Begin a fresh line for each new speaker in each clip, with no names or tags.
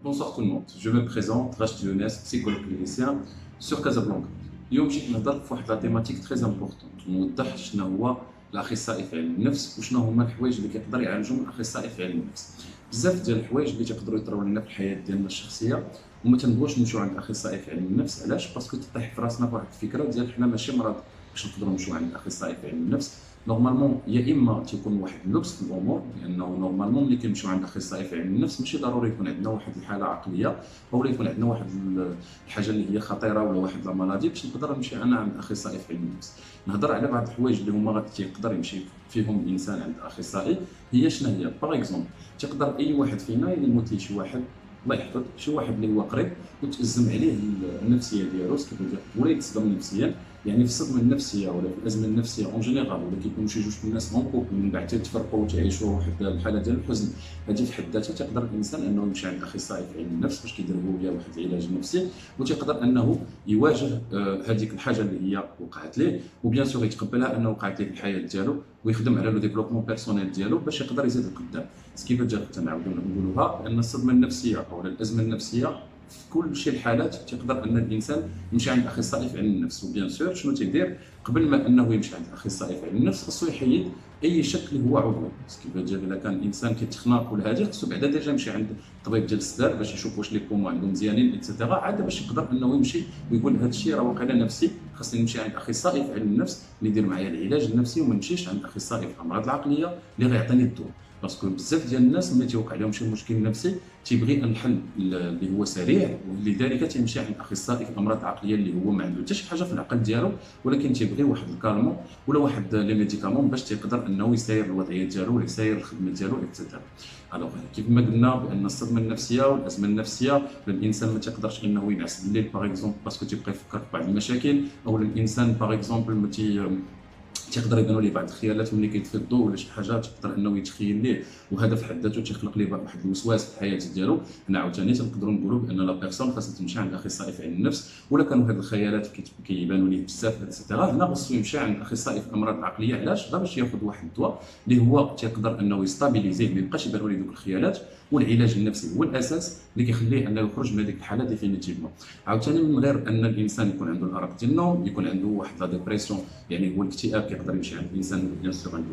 Bonsoir tout le monde, je me présente Rachid Younes, psychologue clinicien sur Casablanca. اليوم جيت نهضر في واحد لا تيماتيك تري امبورطون، نوضح شنو هو الاخصائي في علم النفس وشنو هما الحوايج اللي كيقدر يعالجهم الاخصائي في علم النفس. بزاف ديال الحوايج اللي تيقدروا يطراو لنا في الحياه ديالنا الشخصيه وما تنبغوش نمشيو عند الاخصائي في علم النفس. علاش؟ باسكو تطيح في راسنا فواحد الفكره ديال حنا ماشي مرض باش نقدروا نمشيو عند الاخصائي في علم النفس. نورمالمون يا اما تيكون واحد اللبس في الامور، لانه نورمالمون ملي كنمشيو عند اخصائي في علم النفس ماشي ضروري يكون عندنا واحد الحاله عقليه او يكون عندنا واحد الحاجه اللي هي خطيره ولا واحد لا مالادي باش نقدر نمشي انا عند اخصائي في علم النفس. نهضر على بعض الحوايج اللي هما غادي تيقدر يمشي فيهم الانسان عند اخصائي. هي شنو هي؟ باغ اكزومبل تيقدر اي واحد فينا يموت ليه شي واحد، الله يحفظ، شي واحد اللي هو قريب وتأزم عليه النفسيه ديالو ولا يتصدم نفسيا. يعني في الصدمه النفسيه ولا في الازمه النفسيه اون جينيرال، ولا كيكونوا شي جوج الناس اون كوبل من بعد تتفرقوا وتعيشوا واحد الحاله ديال الحزن، هذه في حد ذاتها تقدر الانسان انه يمشي عند اخصائي في علم النفس باش كيديروا له واحد العلاج النفسي وتقدر انه يواجه هذيك الحاجه اللي هي وقعت ليه، وبيان سور يتقبلها انه وقعت ليه في الحياه ديالو ويخدم على لو ديفلوبمون بيرسونيل ديالو باش يقدر يزيد لقدام. كيف جات تنعاودوا نقولوها ان الصدمه النفسيه او الازمه النفسيه في كل شي الحالات تقدر ان الانسان يمشي عند اخصائي في علم النفس. وبيان سور شنو تيدير قبل ما انه يمشي عند اخصائي في علم النفس؟ خصو يحيد اي شك اللي هو عضوي. كيف جا الا كان الانسان كيتخنق ولا هذه خصو بعدا ديجا يمشي عند طبيب ديال الصدر باش يشوف واش لي بومون عندهم مزيانين ايتترا، عاد باش يقدر انه يمشي ويقول هذا الشيء راه واقيلا نفسي، خاصني نمشي عند اخصائي في علم النفس اللي يدير معايا العلاج النفسي وما نمشيش عند اخصائي في الامراض العقليه اللي غيعطيني الدواء. باسكو بزاف ديال الناس ملي تيوقع لهم شي مشكل نفسي تيبغي الحل اللي هو سريع، ولذلك تيمشي عند اخصائي في الامراض العقليه اللي هو ما عنده حتى شي حاجه في العقل ديالو، ولكن تيبغي واحد الكالمون ولا واحد لي ميديكامون باش تيقدر انه يسير الوضعيه ديالو ولا يسير الخدمه ديالو اكسترا. الوغ كيف ما قلنا بان الصدمه النفسيه والازمه النفسيه الانسان ما تيقدرش انه ينعس بالليل باغ اكزومبل باسكو تيبقى يفكر في بعض المشاكل، او الانسان باغ اكزومبل ما تيقدر يبانوا ليه بعض الخيالات ملي كيطفي الضوء ولا شي حاجه تقدر انه يتخيل ليه، وهذا في حد ذاته تيخلق ليه واحد الوسواس في الحياه ديالو. هنا عاوتاني تنقدروا نقولوا بان لا بيرسون خاصها تمشي عند اخصائي في علم النفس، ولا كانوا هاد الخيالات كيبانوا ليه بزاف اكسترا، هنا خصو يمشي عند اخصائي في الامراض العقليه. علاش؟ باش ياخذ واحد الدواء اللي هو تيقدر انه يستابيليزيه، ما يبقاش يبانوا ليه دوك الخيالات، والعلاج النفسي هو الاساس اللي كيخليه انه يخرج من هذيك الحاله ديفينيتيفمون. عاوتاني من غير ان الانسان يكون عنده الارق ديال النوم، يكون عنده واحد لا ديبرسيون يعني هو الاكتئاب، كيقدر يمشي عند الانسان بيان سور عند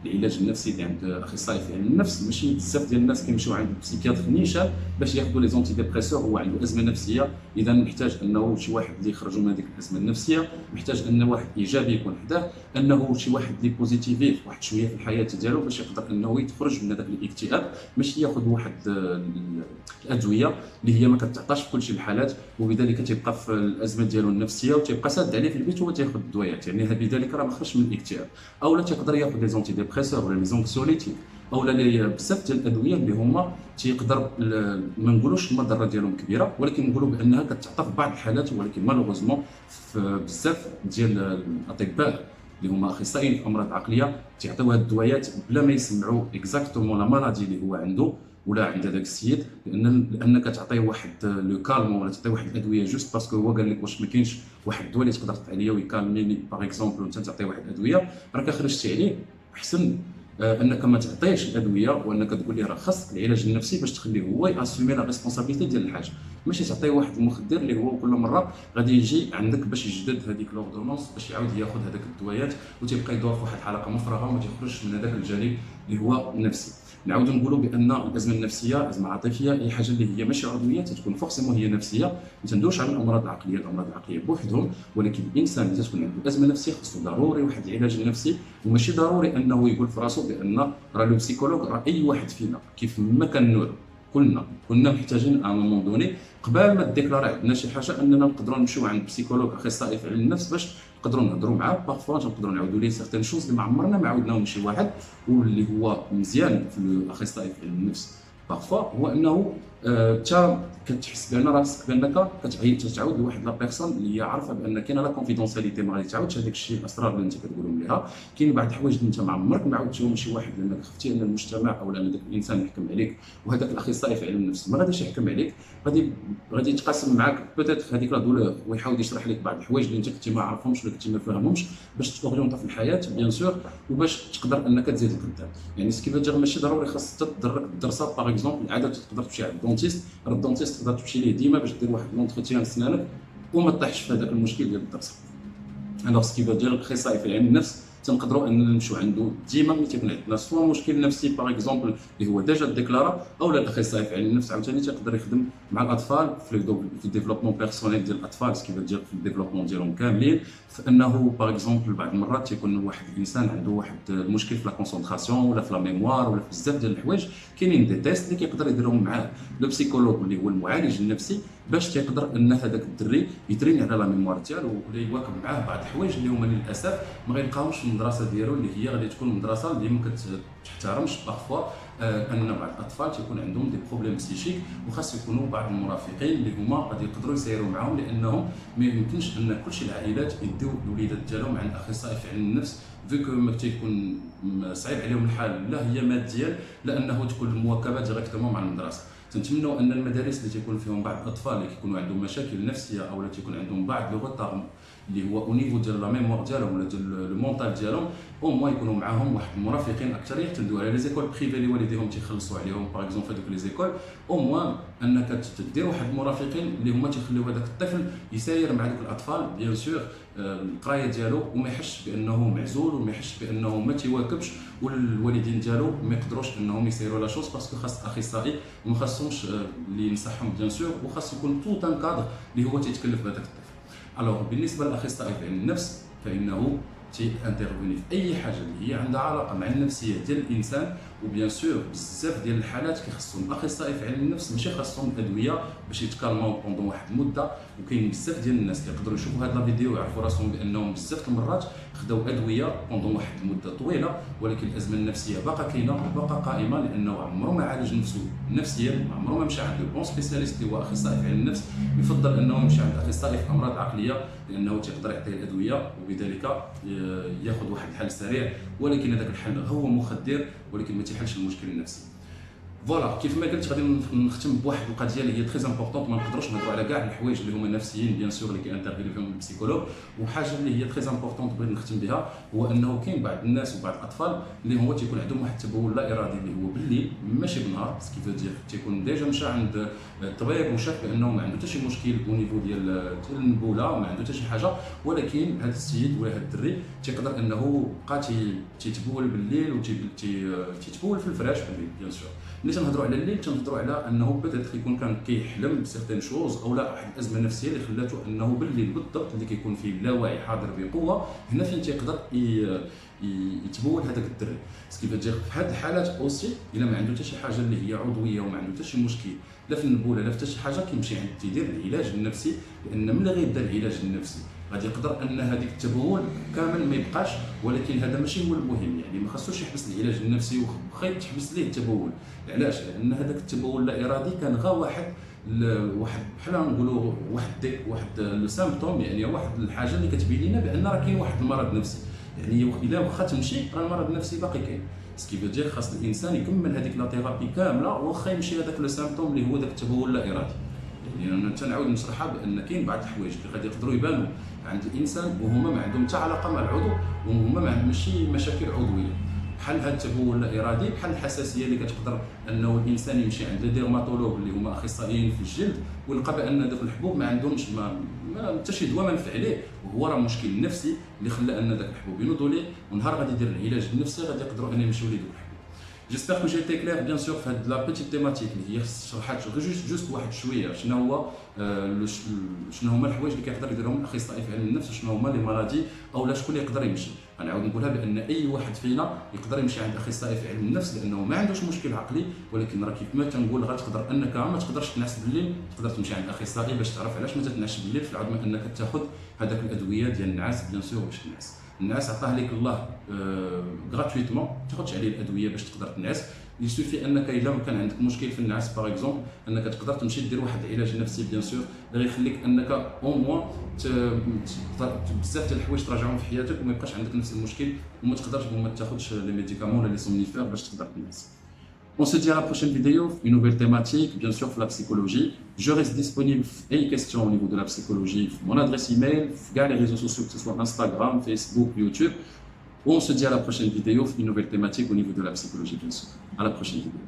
العلاج النفسي اللي عند اخصائي في علم النفس. ماشي بزاف ديال الناس كيمشيو عند البسيكياتر نيشان باش ياخذوا لي زونتي ديبريسور هو عنده ازمه نفسيه، اذا محتاج انه شي واحد اللي يخرجوا من هذيك الازمه النفسيه، محتاج ان واحد ايجابي يكون حداه، انه شي واحد اللي بوزيتيفي واحد شويه في الحياه ديالو باش يقدر انه يخرج من هذاك الاكتئاب، ماشي ياخذ واحد الادويه اللي هي ما كتعطاش في كل شي الحالات، وبذلك تيبقى في الازمه ديالو النفسيه وتيبقى ساد عليه في البيت وهو تياخذ الدويات، يعني بذلك راه ما خرجش من الاكتئاب. او لا تقدر ياخذ لي زونتي ديبريسور ولا لي زونكسيوليتيك او لا بزاف ديال الادويه اللي هما تيقدر ما نقولوش المضره ديالهم كبيره، ولكن نقولوا بانها كتعطى في بعض الحالات، ولكن مالوغوزمون في بزاف ديال الاطباء اللي هما اخصائيين في الامراض العقليه تيعطيو هاد الدويات بلا ما يسمعوا اكزاكتومون لا مالادي اللي هو عنده ولا عند هذاك السيد، لانك تعطيه واحد لو كالمون ولا تعطيه واحد الادويه جوست باسكو هو قال لك واش ما كاينش واحد الدواء اللي تقدر تعطي عليا ويكالميني باغ اكزومبل، وانت تعطيه واحد الادويه راك خرجتي عليه. احسن انك ما تعطيش الادويه وانك تقول ليه راه خاصك العلاج النفسي باش تخليه هو ياسومي لا ريسبونسابيلتي ديال الحاجه، ماشي تعطيه واحد المخدر اللي هو كل مره غادي يجي عندك باش يجدد هذيك لوردونونس باش يعاود ياخذ هذاك الدويات وتيبقى يدور في واحد الحلقه مفرغه وما تيخرجش من هذاك الجانب اللي هو النفسي. نعاودوا نقولوا بان الازمه النفسيه، ازمه عاطفيه، اي حاجه اللي هي ماشي عضويه تتكون فورسيمون هي نفسيه. ما تندوش على الامراض العقليه، الامراض العقليه بوحدهم، ولكن الانسان اللي تكون عنده ازمه نفسيه خصو ضروري واحد العلاج النفسي، وماشي ضروري انه يقول في راسه بان راه لو بسيكولوج راه اي واحد فينا كيف ما كنقولوا كنا محتاجين ا مومون دوني قبل ما ديكلاري عندنا شي حاجه اننا نقدروا نمشيو عند بسيكولوج اخصائي في علم النفس باش نقدروا نهضروا معاه. بارفوا نقدروا نعاودوا ليه سيغتان شوز اللي ما عمرنا ما عاودناهم لشي واحد، واللي هو مزيان في الاخصائي في علم النفس بارفوا هو انه انت كتحس بان راسك بانك كتعاود لواحد لا بيرسون اللي هي عارفه بان كاينه لا كونفيدونسياليتي، ما غادي تعاودش هذاك الشيء الاسرار اللي انت كتقولهم ليها. كاين بعض الحوايج اللي انت ما عمرك ما عاودتيهم لشي واحد لانك خفتي ان المجتمع او ان ذاك الانسان يحكم عليك، وهذاك الاخصائي في علم النفس ما غاديش يحكم عليك، غادي يتقاسم معك بوتيت هذيك لا دولور ويحاول يشرح لك بعض الحوايج اللي انت كنتي ما عارفهمش ولا كنتي ما فاهمهمش باش تورينت في الحياه بيان سور، وباش تقدر انك تزيد لقدام. يعني كيف جا ماشي ضروري خاص تدرك الدراسه باغ اكزومبل عاده تقدر تمشي عند الدونتيست، راه الدونتيست تقدر تمشي ليه ديما باش دير واحد لونتروتيان لسنانك وما طيحش في هذاك المشكل ديال الضرس. الوغ سكي فو دير الاخصائي في علم النفس تنقدروا اننا نمشيو عنده ديما ملي تيكون عندنا سوا مشكل نفسي باغ اكزومبل اللي هو ديجا ديكلارا، او لا الاخصائي في علم النفس عاوتاني تيقدر يخدم مع الاطفال في الديفلوبمون بيرسونيل ديال الاطفال، سكي فو دير في الديفلوبمون ديالهم كاملين، فانه باغ اكزومبل بعض المرات تيكون واحد الانسان عنده واحد المشكل في لا كونسونطراسيون ولا في لا ميموار ولا في بزاف ديال الحوايج، كاينين دي تيست اللي كيقدر يديرهم معاه لو بسيكولوج اللي هو المعالج النفسي باش تيقدر ان هذاك الدري يتريني على لا ميموار ديالو ولا يواكب معاه بعض الحوايج اللي هما للاسف ما غيلقاوش في المدرسه ديالو اللي هي غادي تكون مدرسه اللي ما كتحترمش باغفوا ان بعض الاطفال تيكون عندهم دي بروبليم بسيشيك وخاص يكونوا بعض المرافقين اللي هما غادي يقدروا يسيروا معاهم، لانهم ما يمكنش ان كلشي العائلات يديو الوليدات ديالهم عند اخصائي في علم النفس فيكو ما تيكون صعيب عليهم الحال لا هي ماديا لانه تكون المواكبه ديريكتومون مع المدرسه. تنتمنوا ان المدارس اللي تيكون فيهم بعض الاطفال اللي كيكونوا عندهم مشاكل نفسيه او لا تيكون عندهم بعض لو روتار اللي هو او نيفو ديال لا ميموار ديالهم ولا ديال لو مونطال ديالهم، او موا يكونوا معاهم واحد المرافقين اكثر يعتمدوا على لي زيكول بريفي اللي والديهم تيخلصوا عليهم باغ اكزومبل في هذوك لي زيكول، او موا انك تدير واحد المرافقين اللي هما تيخليو هذاك الطفل يساير مع دوك الاطفال بيان سور القرايه ديالو وما يحسش بانه معزول وما يحسش بانه ما تيواكبش، والوالدين ديالو ما يقدروش انهم يسيروا لا شوز باسكو خاص اخصائي وما خاصهمش اللي ينصحهم بيان سور، وخاص يكون طوط ان كادر اللي هو تيتكلف بهذاك الطفل. الوغ بالنسبه للاخصائي في علم النفس فانه انترفوني في اي حاجه اللي هي عندها علاقه مع النفسيه ديال الانسان، وبيان سور بزاف ديال الحالات كيخصهم اخصائي في علم النفس ماشي خاصهم ادويه باش يتكالماو بوندون واحد المده، وكاين بزاف ديال الناس كيقدروا يشوفوا هذا الفيديو ويعرفوا راسهم بانهم بزاف المرات خداو ادويه بوندون واحد المده طويله ولكن الازمه النفسيه باقا كاينه وباقا قائمه لانه عمره ما عالج نفسه نفسيا، عمره ما مشى عند بون سبيسياليست اللي هو اخصائي في علم النفس، يفضل انه يمشي عند اخصائي في امراض عقليه لانه تيقدر يعطيه الادويه وبذلك ياخذ واحد الحل سريع، ولكن هذاك الحل هو مخدر ولكن ما تيحلش المشكل النفسي. فوالا كيف ما قلت غادي نختم بواحد القضيه اللي هي تري امبورطونط، ما نقدروش نهضروا على كاع الحوايج اللي هما نفسيين بيان سور اللي كيانترفيني فيهم البسيكولوج، وحاجه اللي هي تري امبورطونط بغيت نختم بها هو انه كاين بعض الناس وبعض الاطفال اللي هو تيكون عندهم واحد التبول لا ارادي اللي هو بالليل ماشي بالنهار، سكي فو دير تيكون ديجا مشى عند الطبيب وشاف بانه ما عنده حتى شي مشكل او نيفو ديال النبوله وما عنده حتى شي حاجه، ولكن هذا السيد ولا هذا الدري تيقدر انه بقى تيتبول بالليل وتيتبول في الفراش بالليل. بيان سور ملي تنهضروا على الليل تنهضروا على انه بيتيت يكون كان كيحلم بسيغتين شوز او لا واحد الازمه نفسيه اللي خلاته انه بالليل بالضبط اللي كيكون فيه اللاوعي حاضر بقوه، هنا فين تيقدر يتبول هذاك الدري. سكي فدير في هذه الحالات اوسي الا ما عنده حتى شي حاجه اللي هي عضويه وما عنده حتى شي مشكل لا في النبوله لا في حتى شي حاجه كيمشي عند تيدير العلاج النفسي، لان ملي غيبدا العلاج النفسي غادي يقدر ان هذيك التبول كامل ما يبقاش، ولكن هذا ماشي هو المهم، يعني ما خاصوش يحبس العلاج النفسي وخا تحبس ليه التبول. علاش؟ لان هذاك التبول لا ارادي كان غير واحد بحال نقولوا واحد لو سيمبتوم، يعني واحد الحاجه اللي كتبين لنا بان راه كاين واحد المرض نفسي، يعني الا واخا تمشي راه المرض النفسي باقي كاين. سكي فو دير خاص الانسان يكمل هذيك لا ثيرابي كامله واخا يمشي هذاك لو سيمبتوم اللي هو داك التبول لا ارادي. يعني انا تنعاود نشرحها بان كاين بعض الحوايج اللي غادي يقدروا يبانوا عند الانسان وهما ما عندهم حتى علاقه مع العضو وهما ما عندهم ماشي مشاكل عضويه، بحال هذا التبول اللا ارادي، بحال الحساسيه اللي كتقدر انه الانسان يمشي عند لي ديرماتولوج اللي هما اخصائيين في الجلد ويلقى بان داك الحبوب ما عندهمش ما حتى شي دواء ما نفع عليه، وهو راه مشكل نفسي اللي خلى ان داك الحبوب ينوضوا ليه، ونهار غادي يدير العلاج النفسي غادي يقدروا ان يمشيو ليه دوك الحبوب. جيسبر كو جيتي كلير بيان سور في هاد لا بيتيت تيماتيك اللي هي شرحات جوست واحد شويه شنو هو شنو هما الحوايج اللي كيقدر يديرهم الاخصائي في علم النفس وشنو هما لي مالادي او لا شكون اللي يقدر يمشي. غنعاود نقولها بان اي واحد فينا يقدر يمشي عند اخصائي في علم النفس لانه ما عندوش مشكل عقلي، ولكن راه كيف ما تنقول غتقدر انك ما تقدرش تنعس بالليل تقدر تمشي عند اخصائي باش تعرف علاش ما تتنعسش بالليل، في العظم انك تاخذ هذاك الادويه ديال النعاس بيان سور باش تنعس. النعاس عطاه لك الله غراتويتمون، ما تاخذش عليه الادويه باش تقدر تنعس، يسوفي انك الا كان عندك مشكل في النعاس باغ اكزومبل انك تقدر تمشي دير واحد العلاج نفسي بيان سور اللي يخليك انك او موان بزاف ديال الحوايج تراجعهم في حياتك وما يبقاش عندك نفس المشكل وما تقدرش وما تاخذش لي ميديكامون ولا لي سومنيفير باش تقدر تنعس. On se dit à la prochaine vidéo, une nouvelle thématique, bien sûr, pour la psychologie. Je reste disponible et questions au niveau de la psychologie. Mon adresse email, gars les réseaux sociaux, que ce soit Instagram, Facebook, YouTube. On se dit à la prochaine vidéo, une nouvelle thématique au niveau de la psychologie, bien sûr. À la prochaine vidéo.